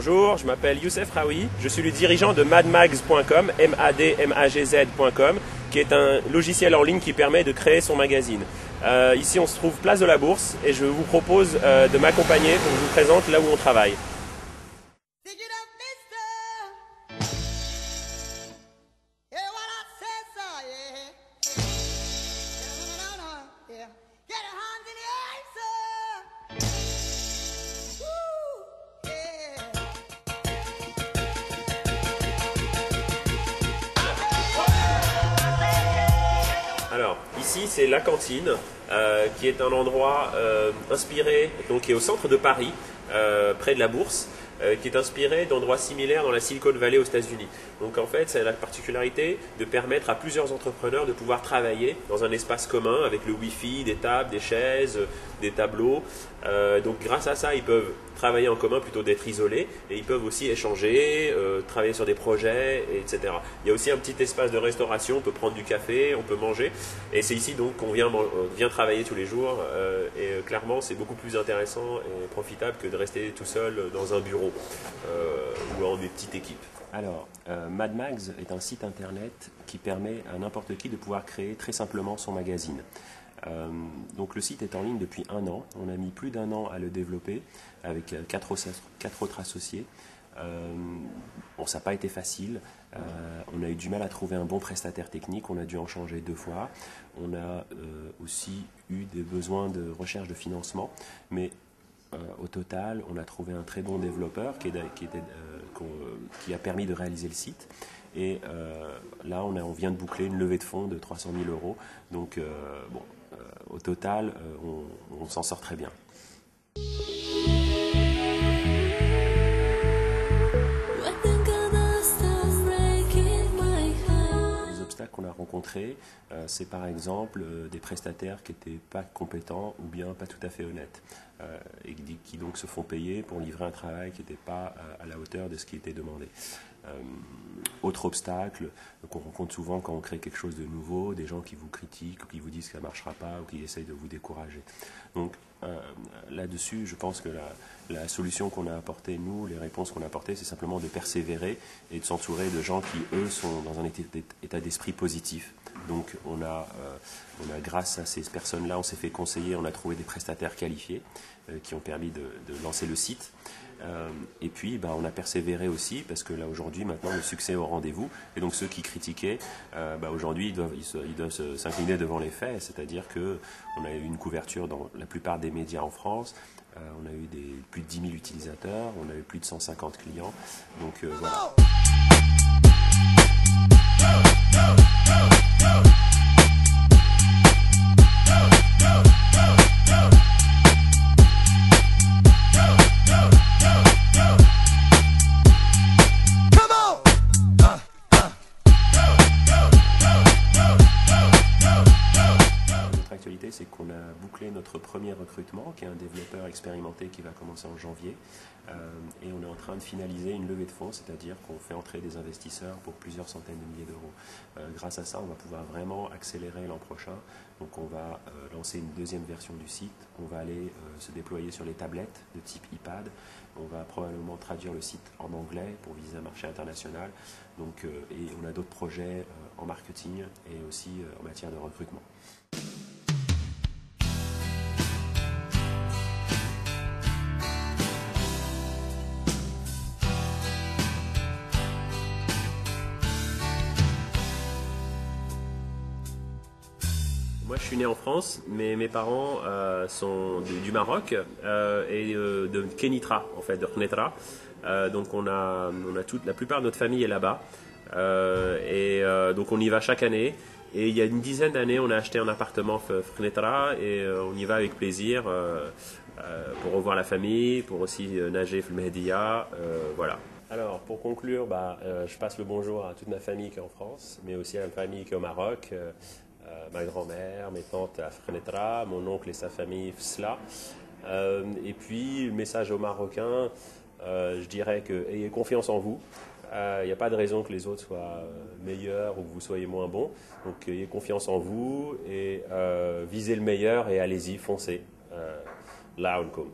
Bonjour, je m'appelle Youssef Raoui, je suis le dirigeant de madmags.com, madmagz.com, qui est un logiciel en ligne qui permet de créer son magazine. Ici on se trouve place de la Bourse et je vous propose de m'accompagner pour que je vous présente là où on travaille. Alors, ici c'est la cantine, qui est un endroit inspiré, donc qui est au centre de Paris, près de la Bourse, qui est inspiré d'endroits similaires dans la Silicon Valley aux États-Unis. Donc en fait, c'est la particularité de permettre à plusieurs entrepreneurs de pouvoir travailler dans un espace commun avec le Wi-Fi, des tables, des chaises, des tableaux. Donc grâce à ça, ils peuvent travailler en commun plutôt d'être isolés et ils peuvent aussi échanger, travailler sur des projets, etc. Il y a aussi un petit espace de restauration, on peut prendre du café, on peut manger et c'est ici donc qu'on vient travailler tous les jours et clairement c'est beaucoup plus intéressant et profitable que de rester tout seul dans un bureau ou en des petites équipes. Alors, MadMags est un site internet qui permet à n'importe qui de pouvoir créer très simplement son magazine. Donc le site est en ligne depuis 1 an, on a mis plus d'1 an à le développer avec 4 autres associés. Bon, ça n'a pas été facile, on a eu du mal à trouver un bon prestataire technique, on a dû en changer 2 fois, on a aussi eu des besoins de recherche de financement, mais au total, on a trouvé un très bon développeur qui a permis de réaliser le site. Et là, on vient de boucler une levée de fonds de 300 000 €. Donc, bon, au total, on s'en sort très bien. Les obstacles qu'on a rencontrés, c'est par exemple des prestataires qui n'étaient pas compétents ou bien pas tout à fait honnêtes et qui donc se font payer pour livrer un travail qui n'était pas à la hauteur de ce qui était demandé. Autre obstacle qu'on rencontre souvent quand on crée quelque chose de nouveau, des gens qui vous critiquent, ou qui vous disent que ça ne marchera pas, ou qui essayent de vous décourager. Donc là-dessus, je pense que la solution qu'on a apportée, nous, les réponses qu'on a apportées, c'est simplement de persévérer et de s'entourer de gens qui, eux, sont dans un état d'esprit positif. Donc grâce à ces personnes-là, on s'est fait conseiller, on a trouvé des prestataires qualifiés qui ont permis de lancer le site. Et puis on a persévéré aussi parce que là aujourd'hui maintenant le succès est au rendez-vous et donc ceux qui critiquaient aujourd'hui ils doivent s'incliner devant les faits, c'est-à-dire qu'on a eu une couverture dans la plupart des médias en France, on a eu plus de 10 000 utilisateurs, on a eu plus de 150 clients, donc voilà. C'est qu'on a bouclé notre premier recrutement, qui est un développeur expérimenté qui va commencer en janvier. Et on est en train de finaliser une levée de fonds, c'est-à-dire qu'on fait entrer des investisseurs pour plusieurs centaines de milliers d'euros. Grâce à ça, on va pouvoir vraiment accélérer l'an prochain. Donc on va lancer une deuxième version du site. On va aller se déployer sur les tablettes de type iPad. On va probablement traduire le site en anglais pour viser un marché international. Donc, et on a d'autres projets en marketing et aussi en matière de recrutement. Moi, je suis né en France, mais mes parents sont du Maroc et de Kénitra, en fait, de Knetra. Donc, la plupart de notre famille est là-bas. Donc, on y va chaque année. Et il y a une dizaine d'années, on a acheté un appartement Knetra et on y va avec plaisir pour revoir la famille, pour aussi nager le Mehdia, voilà. Alors, pour conclure, je passe le bonjour à toute ma famille qui est en France, mais aussi à ma famille qui est au Maroc. Ma grand-mère, mes tantes à Fnetra, mon oncle et sa famille Fsla. Et puis, le message aux Marocains, je dirais que ayez confiance en vous. Il n'y a pas de raison que les autres soient meilleurs ou que vous soyez moins bons. Donc, ayez confiance en vous et visez le meilleur et allez-y, foncez. Là, on